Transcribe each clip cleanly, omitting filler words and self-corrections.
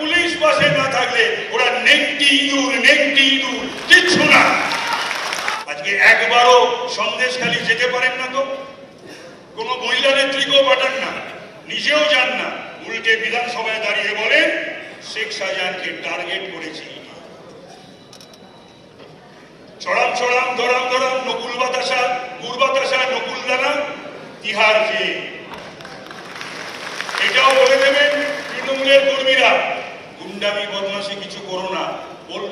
Police পাশে না থাকলে ওরা নেংটি ইঁদুর কিচ্ছু না। আজকে একবারও সন্দেশখালী যেতে পারেন না, তো কোনো মহিলা নেত্রীকেও পাঠান না, নিজেও যান না, উল্টে বিধানসভায় দাঁড়িয়ে বলেন শেখ শাহজাহানকে টার্গেট করেছি। ছড়াম ছড়াম ধরাম ধরাম নকুল বাতাসা গুড় বাতাসা নকুল দানা তিহার যে, এটাও বলে দেবেন তৃণমূলের কর্মীরা গুন্ডামি বদমাশি কিছু করো না। পোল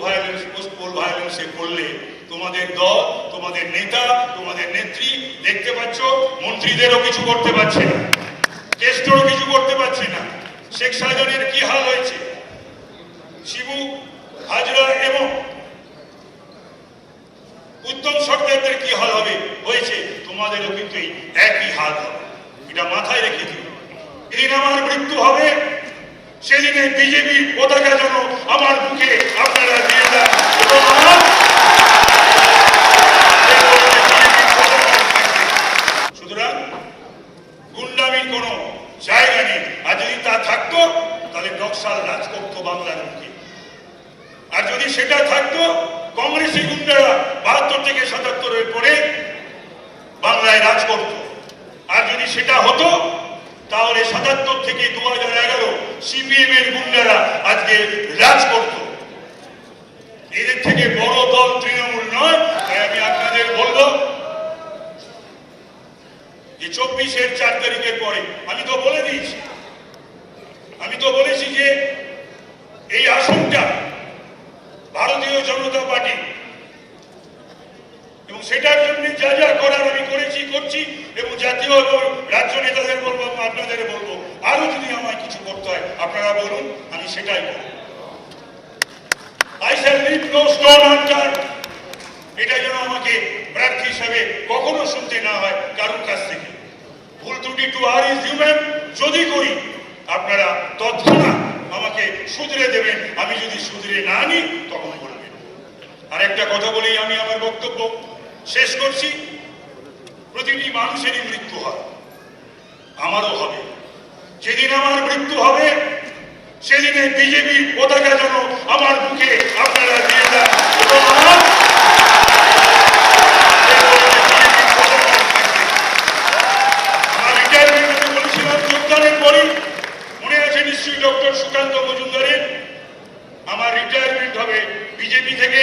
ভায়োলেন্সে করলে তোমাদের দল, তোমাদের নেতা, তোমাদের নেত্রী দেখতে পাচ্ছ মন্ত্রীদেরও কিছু করতে পারছে না, কেষ্টরও কিছু করতে পারছে না। শেখ শাহজাহানের কি হাল হয়েছে, শিবু হাজরা এবং উত্তম সরকারদের কি হাল হবে হয়েছে, তোমাদেরও কিন্তু একই হাল হবে। এটা মাথায় রেখে দিও। যেদিন আমার মৃত্যু হবে সেদিনে বিজেপির পতাকা যেন আমার বুকে আপনারা দিয়ে দেন। সুতরাং গুন্ডামির কোন জায়গা নেই। আর যদি তা থাকতো তাহলে নকশাল রাজ করতো বাংলার বুকে। আর যদি সেটা থাকতো কংগ্রেসি গুন্ডারা ৭২ থেকে ৭৭-এর পরে বাংলায় রাজ করত। আর যদি সেটা হতো তাহলে ৭৭ থেকে ২০১১ সিপিএম এর গুন্ডারা আজকে রাজ করত। এদের থেকে বড় দল তৃণমূল নয়। তাই আমি আপনাদের বলবো যে ২৪-এর ৪ তারিখের পরে আমি তো বলে দিয়েছি, আমি তো বলেছি যে এই আসনটা ভারতীয় জনতা পার্টি, এবং সেটার জন্য যা যা করার আমি করেছি করছি, এবং জাতীয় এবং রাজ্য নেতাদের বলবো, আপনাদের বলবো আরো যদি আমায় কিছু করতে হয় আপনারা বলুন, আমি সেটাই করব। I shall leave no stone unturned। এটা যেন আমাকে প্রার্থী হিসাবে কখনো শুনতে না হয় কারোর কাছ থেকে। ভুল ত্রুটি টু আর ইজ হিউম্যান, যদি করি আপনারা তৎক্ষণাৎ আমাকে শুধরে দেবেন। আমি যদি শুধরে না নিই তখন বলবেন। আর একটা কথা বলেই আমি আমার বক্তব্য শেষ করছি। প্রতিটি মানুষেরই মৃত্যু হয়, আমারও হবে। যেদিন আমার মৃত্যু হবে সেদিনে বিজেপির পতাকা যেন আমার বুকে আপনারা দিয়ে দেন। আমার রিটায়ারমেন্ট বলেছিলাম যোগদানের পরই, মনে আছে নিশ্চয়ই ডক্টর সুকান্ত মজুমদারের, আমার রিটায়ারমেন্ট হবে বিজেপি থেকে।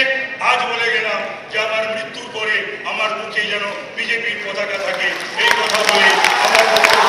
আজ বলে গেলাম যে আমার মৃত্যুর পরে আমার মুখে যেন বিজেপির পতাকা থাকে। এই কথা বলে আমার বক্তব্য